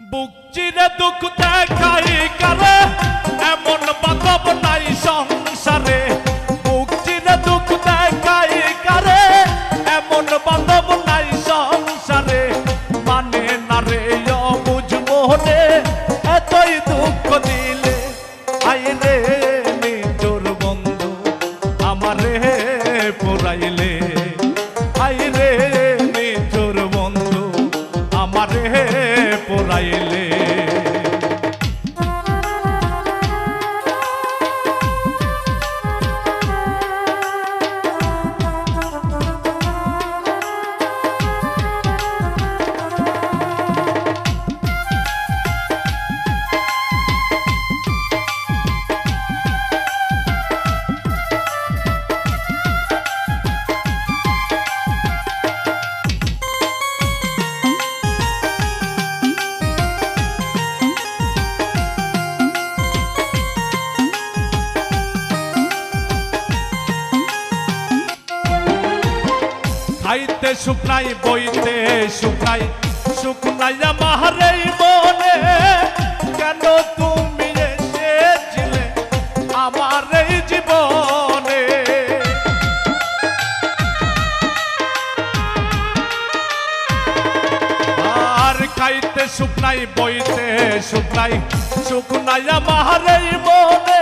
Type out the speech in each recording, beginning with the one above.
বুক চিরে দুঃখ দেখাই কারে এমন বাঁধব নাই সংসারে। বুক চিরে দুঃখ দেখাই কারে এমন বাঁধব নাই সংসারে। মানে না রে অবুঝ মোহনে এতই দুঃখ দিলে। আই রে নিজর বন্ধু আমারে পোড়াইলে। আই রে নিজর বন্ধু আমারে পোড়াইলে। খাইতে সুখ নাই বইতে সুখ নাই, সুখ নাই আমার এই মনে। কেন তুমি এসেছিলে আমার এই জীবনে। আর খাইতে সুখ নাই বইতে সুখ নাই, সুখ নাই আমার এই মনে।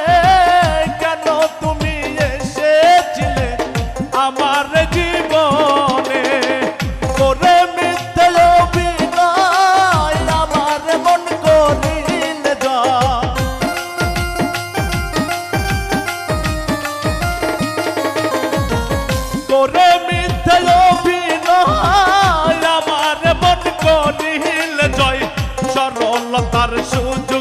কেন তুমি এসেছিলে আমার জীবনে। করে মিথ্যে অভিনয় আমার মন করিলে জয়। করে মিথ্যে অভিনয় আমার মন করিলে জয়। সরলতার সুযোগ